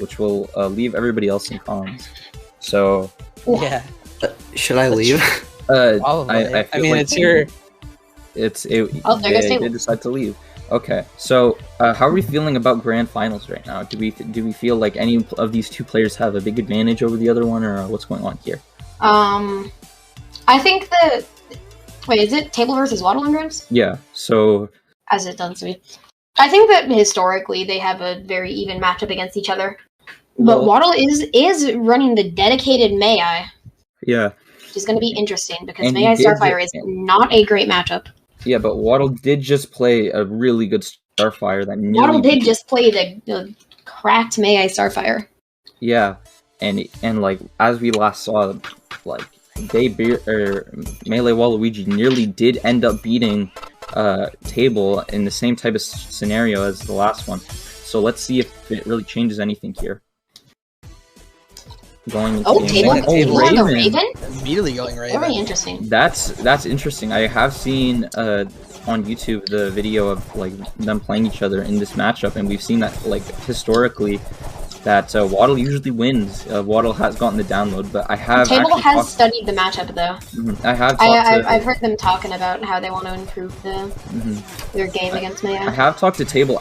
which will leave everybody else in comms. So Yeah. Should I leave? I mean, like it's your. they Table. did decide to leave. Okay, so how are we feeling about grand finals right now? Do we feel like any of these two players have a big advantage over the other one, or what's going on here? I think that. Wait, is it Table versus Waddle in grands? Yeah. So as it does to me. I think that historically they have a very even matchup against each other. But Waddle is running the dedicated May-I. Yeah. Which is going to be interesting because May-I Starfire is not a great matchup. Yeah, but Waddle did just play a really good Starfire that nearly Waddle did just play the cracked May-I Starfire. Yeah, and like as we last saw, like Melee Waluigi nearly did end up beating Table in the same type of scenario as the last one. So let's see if it really changes anything here. Going Table on the Raven? Immediately going Raven. Very interesting. That's interesting. I have seen on YouTube the video of like them playing each other in this matchup, and we've seen that like historically that Waddle usually wins. Waddle has gotten the download, but I have Table has studied the matchup though. I have. I've heard them talking about how they want to improve their game against Maya. I have talked to Table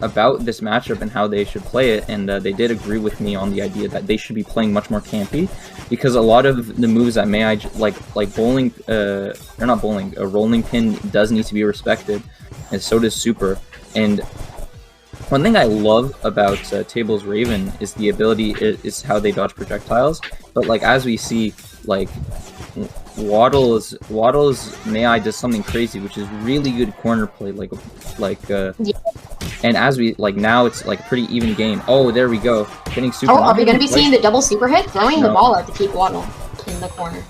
about this matchup and how they should play it, and they did agree with me on the idea that they should be playing much more campy, because a lot of the moves that May-I like bowling, or not bowling, a rolling pin does need to be respected, and so does super. And one thing I love about Table's Raven is the ability is how they dodge projectiles, but like as we see, like Waddle's May-I does something crazy, which is really good corner play, and as we now it's like pretty even game. Oh, there we go, hitting super. Oh, are we going to be seeing the double super hit? Throwing the ball out to keep Waddle in the corner.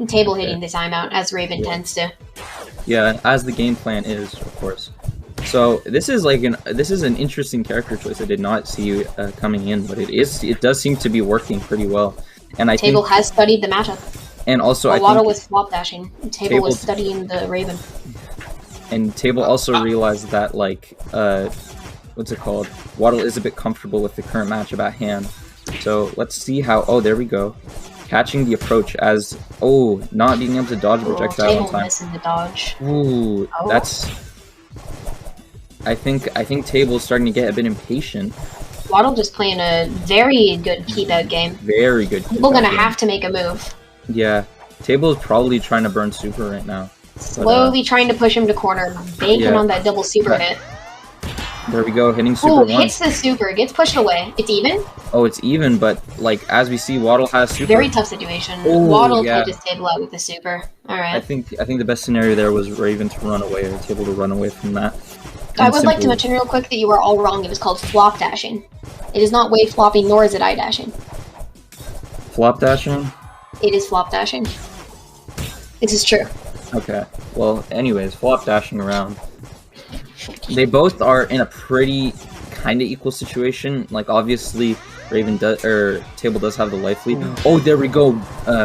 Table hitting the timeout as Raven tends to. Yeah, as the game plan is, of course. So this is an interesting character choice I did not see coming in, but it does seem to be working pretty well. And I think Table has studied the matchup. And also, Waddle was flop dashing. Table was studying the Raven. And Table also realized that what's it called? Waddle is a bit comfortable with the current matchup at hand. So let's see how. Oh, there we go. Catching the approach as not being able to dodge a projectile Table on time. missing the dodge. Ooh, that's. I think Table's starting to get a bit impatient. Waddle just playing a very good keep-out game. Very good. People gonna have to make a move. Yeah, Table is probably trying to burn super right now. Slowly trying to push him to corner, banking on that double super hit. There we go, hitting super once. Hits the super, gets pushed away. It's even? Oh, it's even, but as we see, Waddle has super. Very tough situation. Waddle catches Table out with the super. Alright. I think the best scenario there was Raven to run away, or Table to run away from that. I would like to mention real quick that you are all wrong. It was called flop dashing. It is not wave flopping, nor is it eye dashing. Flop dashing? It is flop dashing. This is true. Okay. Well, anyways, flop dashing around. They both are in a pretty kind of equal situation. Like, obviously, Table does have the life lead. Oh, there we go.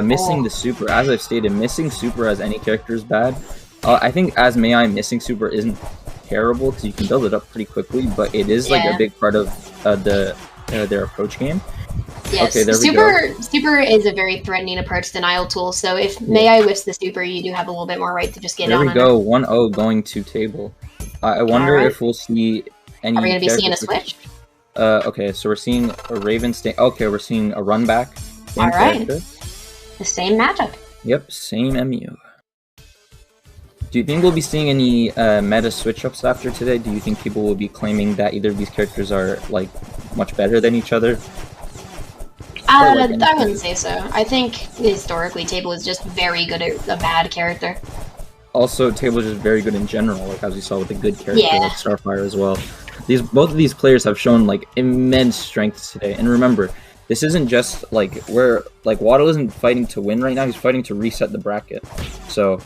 Missing the super. As I've stated, missing super as any character is bad. I think as May-I, missing super isn't terrible because you can build it up pretty quickly, but it is a big part of their approach game. Yes, okay, there we go. Super is a very threatening approach denial tool, so if May-I whiffs the super, you do have a little bit more right to just get there on we go, 1-0 going to Table. I wonder if we'll see any... Are we going to be seeing a switch? Okay, so we're seeing a Raven stay... Okay, we're seeing a run back. Alright. The same matchup. Yep, same MU. Do you think we'll be seeing any meta switch-ups after today? Do you think people will be claiming that either of these characters are, much better than each other? I wouldn't say so. I think, historically, Table is just very good at a bad character. Also, Table is just very good in general, as we saw with a good character like Starfire as well. Both of these players have shown, immense strengths today. And remember, this isn't just, Waddle isn't fighting to win right now, he's fighting to reset the bracket. So...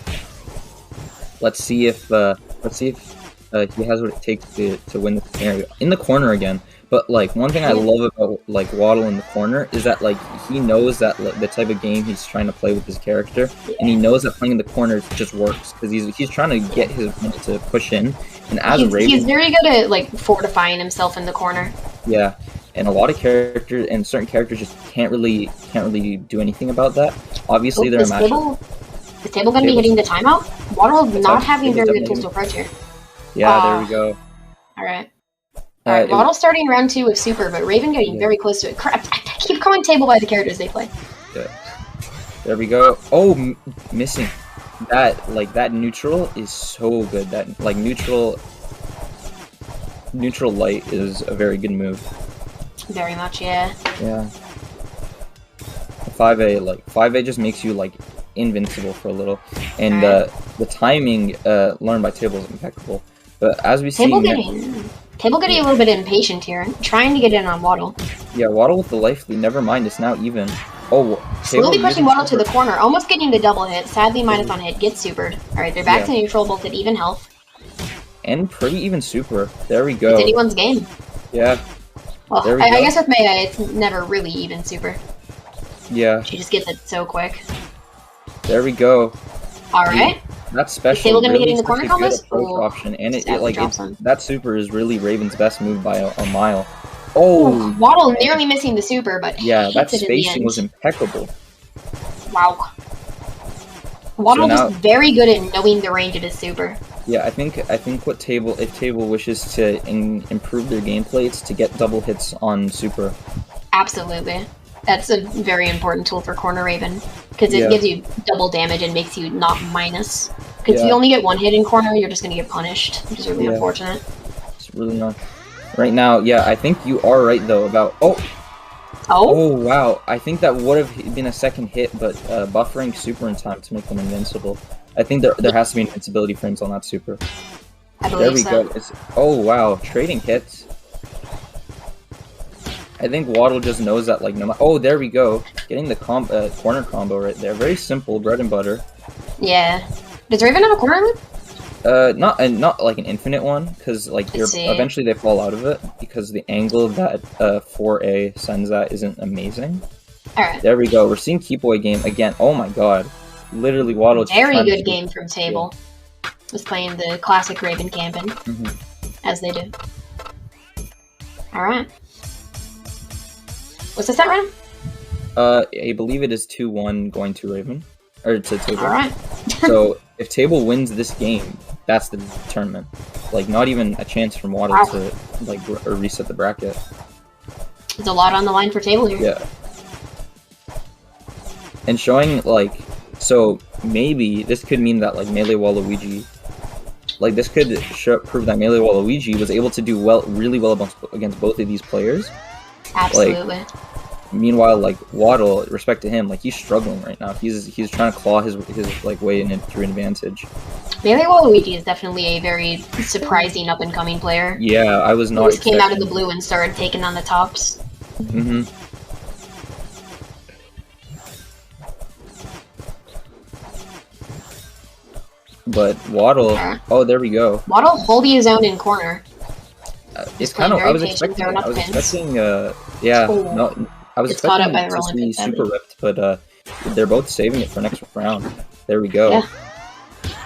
Let's see if he has what it takes to win the scenario. In the corner again, But like one thing I love about like Waddle in the corner is that like he knows that like, the type of game he's trying to play with his character, and he knows that playing in the corner just works because he's trying to get his opponent to push in. And as Raven, he's very good at like fortifying himself in the corner. Yeah, and a lot of characters and certain characters just can't really do anything about that. Obviously, they're a matchup. Is Table going to be hitting the timeout? Waddle not having very good tools to approach here. Yeah, there we go. Alright. Alright, Waddle starting round 2 with Super, but Raven getting very close to it. Crap, I keep calling Table by the characters they play. Yeah. There we go. Oh, missing. That neutral is so good. That, like, neutral light is a very good move. Very much, yeah. Yeah. 5A just makes you, like, invincible for a little, and the timing learned by Table is impeccable. But as we see, Table getting a little bit impatient here, trying to get in on Waddle. Yeah, Waddle with the life lead. Never mind, it's now even. Oh, slowly pushing Waddle to the corner, almost getting the double hit. Sadly, minus on hit, gets supered. All right, they're back to neutral, both at even health. And pretty even super. There we go. It's anyone's game. Yeah. Well, I guess with Mega, it's never really even super. Yeah. She just gets it so quick. There we go. All right. That's special. Table gonna be hitting the corner combos? Option, and that super is really Raven's best move by a mile. Oh, Waddle nearly missing the super, but yeah, that spacing was impeccable. Wow. Waddle just very good at knowing the range of his super. Yeah, I think if Table wishes to improve their gameplay, it's to get double hits on super. Absolutely. That's a very important tool for Corner Raven, because it gives you double damage and makes you not minus. Because if you only get one hit in corner, you're just going to get punished, which is really unfortunate. It's really not. Right now, yeah, I think you are right, though, about... Oh, wow. I think that would have been a second hit, but buffering super in time to make them invincible. I think there has to be invincibility frames on that super. I believe there we go. Oh, wow. Trading hits. I think Waddle just knows that, like, there we go. Getting the corner combo right there. Very simple, bread and butter. Yeah. Does Raven have a corner loop? Not like an infinite one, because like eventually they fall out of it because the angle that 4A sends that isn't amazing. All right. There we go. We're seeing Keep Away game again. Oh my god. Literally Waddle. Very good game from Table. Was playing the classic Raven camping, as they do. All right. What's the set round? I believe it is 2-1 going to Raven. Or to Table. Alright. So, if Table wins this game, that's the tournament. Like, not even a chance from Waddle to, like, reset the bracket. There's a lot on the line for Table here. Yeah. And showing, like, so, maybe this could mean that, like, Melee Waluigi... Like, this could prove that Melee Waluigi was able to do really well against both of these players. Absolutely. Meanwhile, like Waddle, respect to him, like he's struggling right now. He's trying to claw his like way in through an advantage. Melee Waluigi is definitely a very surprising up and coming player. Yeah, I was not. He just came out of the blue and started taking on the tops. But Waddle, oh, there we go. Waddle holding his own in corner. It's kind of. I was expecting. Yeah. No. I was expecting it to be super ripped, but they're both saving it for next round. There we go. Yeah.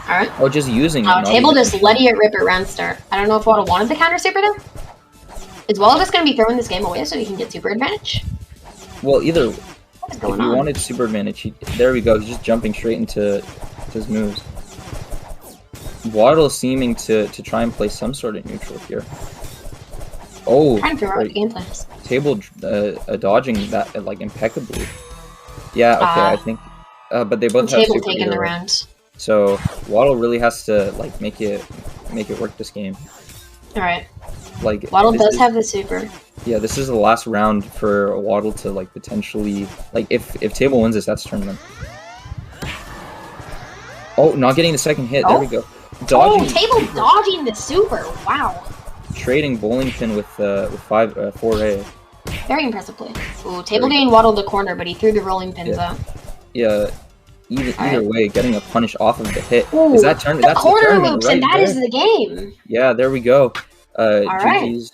Alright. Oh, just using it. Table just letting it rip at round start. I don't know if Waddle wanted the counter super there. Is Waddle just going to be throwing this game away so he can get super advantage? Well, either. If he wanted super advantage, there we go. He's just jumping straight into his moves. Waddle seeming to try and play some sort of neutral here. Oh, trying to figure out the game plans. Table dodging that like impeccably. Yeah, okay, I think. But they both have Table taking the rounds. So Waddle really has to like make it work this game. All right. Like Waddle does have the super. Yeah, this is the last round for Waddle to like potentially like if Table wins this, that's tournament. Oh, not getting the second hit. There we go. Dodging. Oh, Table dodging the super. Wow. Trading bowling pin with 4A. Very impressive play. Ooh, Table getting Waddle the corner, but he threw the rolling pins out. Yeah. Either way, getting a punish off of the hit. Ooh, is that turn? That's corner the tournament, loops, right and that there. is the game. Yeah, there we go. All right. GG's.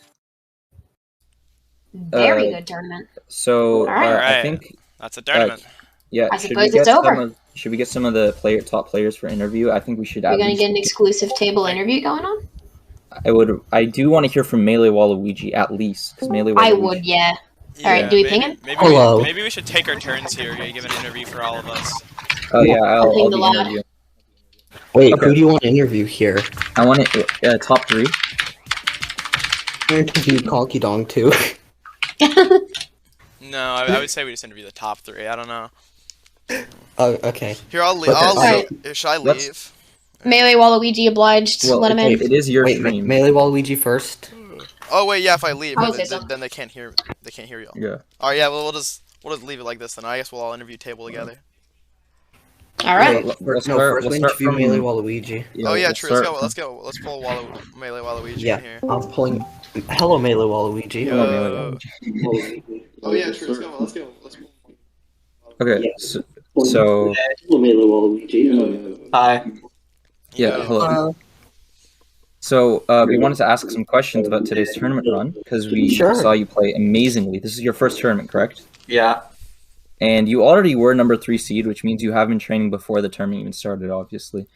Very good tournament. So Alright. I think that's a tournament. Yeah, I suppose it's over. Should we get some of the top players for interview? I think we should. We're gonna get an exclusive table interview going on. I do want to hear from Melee Waluigi at least, because Melee Waluigi. I would, yeah. All right, do we ping him? Maybe we should take our turns here. Give an interview for all of us. Oh yeah, I'll ping be the lad. interviewing. Wait, who do you want to interview here? I want it top 3. Interview Conky Dong too. No, I would say we just interview the top 3. I don't know. Oh, okay. Here, I'll leave. Should I leave? Melee Waluigi obliged. Well, let him in. It is your stream. Melee Waluigi first. Oh wait, yeah. If I leave, so. then they can't hear. They can't hear you. Yeah. All right, yeah. Well, we'll just leave it like this then. I guess we'll all interview table together. All right. First interview Melee Waluigi. Yeah, oh yeah, true. Let's go. Let's pull Melee Waluigi in here. I'm pulling. Hello, Melee Waluigi. Hello, Melee Waluigi. Oh yeah, true. Let's go. Okay. Yeah. So. Hello, Melee Waluigi. Hi. Yeah. Hello. So we wanted to ask some questions about today's tournament run because we saw you play amazingly. This is your first tournament, correct? Yeah. And you already were number 3 seed, which means you have been training before the tournament even started, obviously.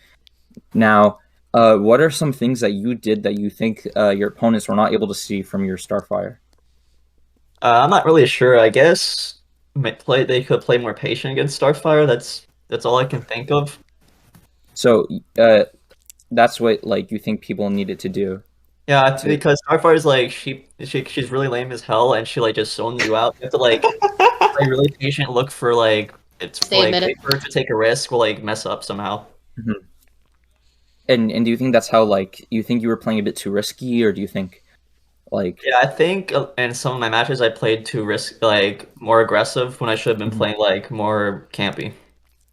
Now, what are some things that you did that you think your opponents were not able to see from your Starfire? I'm not really sure. I guess they could play more patient against Starfire. That's all I can think of. So that's what you think people needed to do. Yeah, it's because Starfire's she's really lame as hell, and she just zones you out. You have to play really patient, look for wait for her to take a risk will mess up somehow. Mm-hmm. And do you think that's how you think you were playing a bit too risky, or do you think Yeah, I think in some of my matches I played too more aggressive when I should have been playing more campy.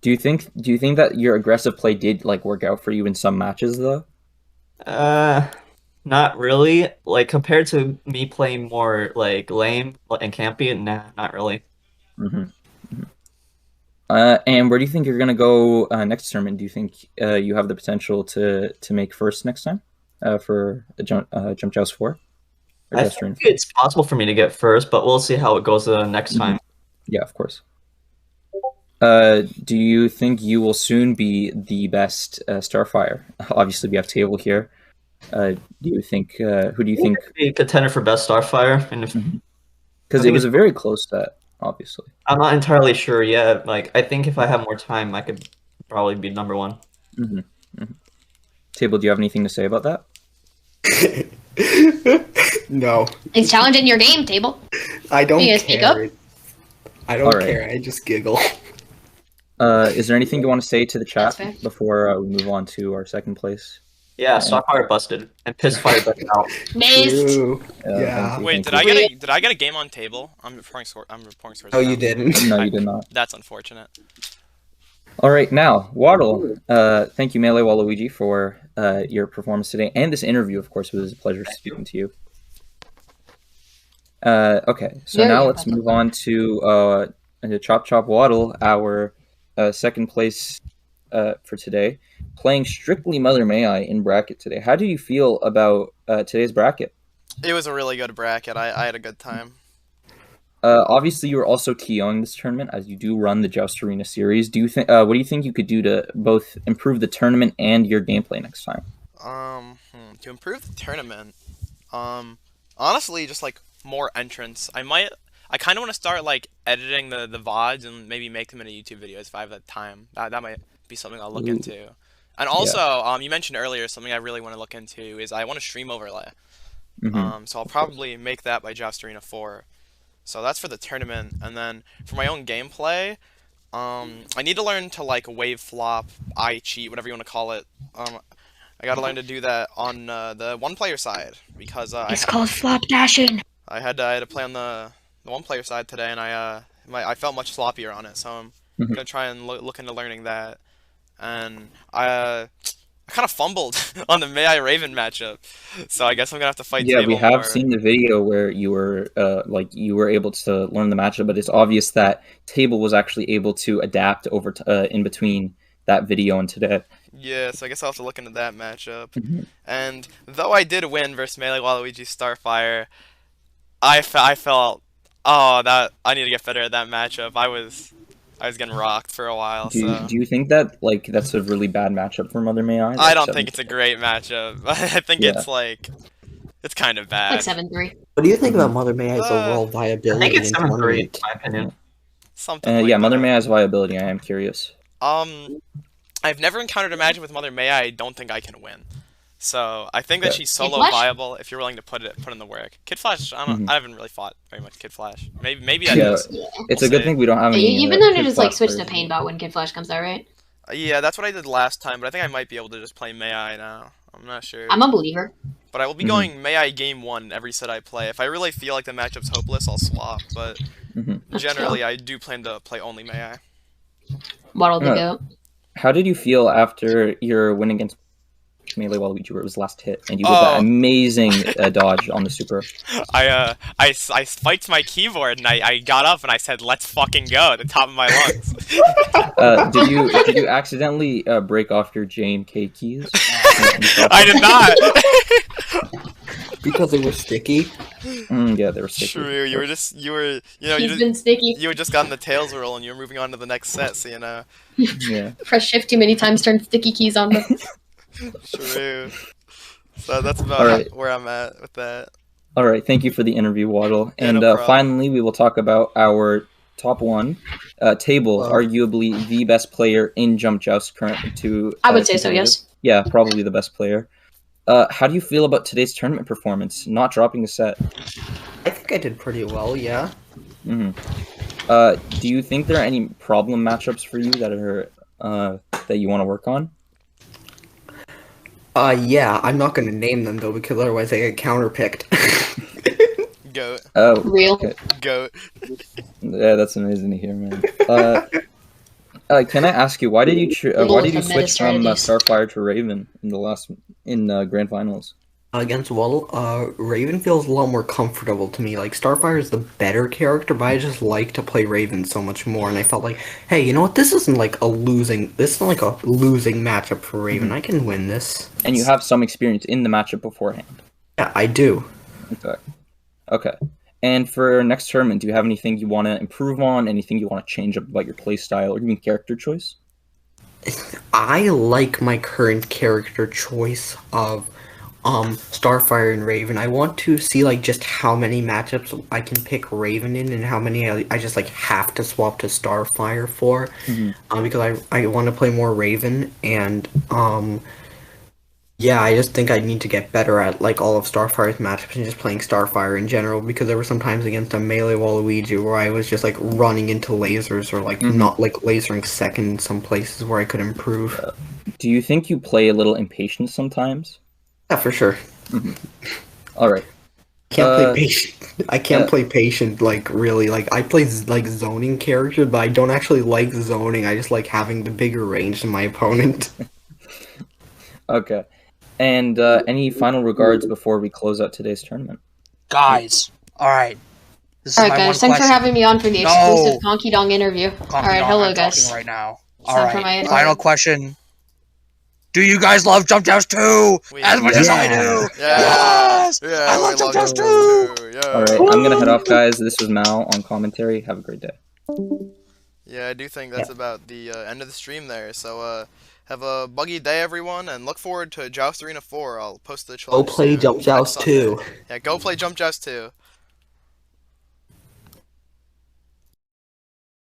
Do you think that your aggressive play did work out for you in some matches though? Not really. Compared to me playing more lame and campy, nah, not really. Mm-hmm. Mm-hmm. And where do you think you're gonna go next tournament? Do you think you have the potential to make first next time for a Jump Joust 4? I think it's possible for me to get first, but we'll see how it goes next time. Yeah, of course. Do you think you will soon be the best Starfire? Obviously, we have Table here. Do you think? Who do you think? Be a contender for best Starfire, Because it was a very close set, obviously. I'm not entirely sure yet. I think if I have more time, I could probably be number 1. Mm-hmm. Mm-hmm. Table, do you have anything to say about that? No. He's challenging your game, Table. I don't care. Speak up? I don't care. I just giggle. Is there anything you want to say to the chat before we move on to our second place? Yeah, Starfire busted and Pissfire busted out. Nice. Yeah. Wait, did I get a game on Table? I'm reporting scores. Oh, you didn't. No, you did not. That's unfortunate. All right, now Waddle. Thank you, Melee Waluigi, for your performance today and this interview. Of course, it was a pleasure speaking to you. Okay, so now let's move on to Chop Chop Waddle, our second place for today, playing strictly Mother May I in bracket today. How do you feel about today's bracket? It was a really good bracket. I had a good time. Obviously, you were also TOing this tournament, as you do run the Joust Arena series. Do you think? What do you think you could do to both improve the tournament and your gameplay next time? To improve the tournament, honestly, just more entrants. I kind of want to start editing the VODs and maybe make them into YouTube videos if I have the time. That might be something I'll look into. And also, you mentioned earlier something I really want to look into is I want to stream overlay. Mm-hmm. So I'll probably make that by Joust Arena 4. So that's for the tournament, and then for my own gameplay, I need to learn to wave flop, eye cheat, whatever you want to call it. I gotta learn to do that on the one-player side because it's called flop dashing. I had to play on the one-player side today, and I felt much sloppier on it. So I'm gonna try and look into learning that. And I kind of fumbled on the May I Raven matchup, so I guess I'm gonna have to fight. Yeah, Table we have more. seen the video where you were you were able to learn the matchup, but it's obvious that Table was actually able to adapt over in between that video and today. Yeah, so I guess I'll have to look into that matchup. And though I did win versus Melee Waluigi Starfire, I felt, oh, that I need to get better at that matchup. I was getting rocked for a while. Do you think that like that's a really bad matchup for Mother May I? I don't think it's a great matchup. I think it's like it's kind of bad. Like 7-3. What do you think about Mother May I's overall viability? I think it's 7-3 in tournament? my opinion. Something. Like yeah, that. Mother May I's viability. I am curious. I've never encountered a matchup with Mother May I don't think I can win. So I think that she's solo viable if you're willing to put in the work. Kid Flash, I haven't really fought very much Kid Flash. Maybe I do. It's a good thing we don't have any. You've been known to just like switch to Painbot when Kid Flash comes out, right? Yeah, that's what I did last time, but I think I might be able to just play May I now. I'm not sure. I'm a believer. But I will be going May I game 1 every set I play. If I really feel like the matchup's hopeless, I'll swap. But generally, I do plan to play only May I. Waddle the goat. How did you feel after your win against Melee Waluigi, where it was last hit, and you did that amazing dodge on the super? I spiked my keyboard and I got up and I said, "Let's fucking go!" at the top of my lungs. Did you accidentally break off your J and K keys? I did not. Because they were sticky. Yeah, they were sticky. True. You were been sticky. You had just gotten the tails roll and you were moving on to the next set, so you know. Yeah. Press shift too many times, turn sticky keys on them. True. So that's about where I'm at with that. All right, thank you for the interview, Waddle. Yeah, and no finally, we will talk about our top one. Table, arguably the best player in Jump Joust currently. I would say so, yes. Yeah, probably the best player. How do you feel about today's tournament performance? Not dropping a set. I think I did pretty well, yeah. Do you think there are any problem matchups for you that are that you want to work on? Yeah, I'm not gonna name them though because otherwise I get counterpicked. Goat. Oh, real okay. Goat. Yeah, that's amazing to hear, man. Can I ask you why did you switch from Starfire to Raven in the grand finals? Against Waddle, Raven feels a lot more comfortable to me. Like, Starfire is the better character, but I just like to play Raven so much more, and I felt like, hey, you know what, this isn't like a losing matchup for Raven, I can win this. And you have some experience in the matchup beforehand. Yeah, I do. Okay. And for next tournament, do you have anything you want to improve on, anything you want to change up about your playstyle, or even character choice? I like my current character choice of Starfire and Raven. I want to see like just how many matchups I can pick Raven in and how many I just like have to swap to Starfire for, because I want to play more Raven, and yeah, I just think I need to get better at like all of Starfire's matchups and just playing Starfire in general, because there were some times against a Melee Waluigi where I was just like running into lasers or like not like lasering second in some places where I could improve. Do you think you play a little impatient sometimes? Yeah, for sure. All right. Can't play patient. I can't play patient, like, really. Like, I play, like, zoning characters, but I don't actually like zoning. I just like having the bigger range than my opponent. Okay. And any final regards before we close out today's tournament? Guys, alright. Alright, guys, thanks for having me on for the exclusive Conky Dong interview. Alright, hello, guys. Right now. Alright, final question. Do you guys love Jump Joust 2 as much as I do? Yes! Yeah, I love Jump Joust 2! Alright, I'm gonna head off, guys. This was Mal on commentary. Have a great day. Yeah, I do think that's about the end of the stream there. So, have a buggy day, everyone, and look forward to Joust Arena 4. I'll post the trailer. Go play Jump Joust 2. Yeah, go play Jump Joust 2.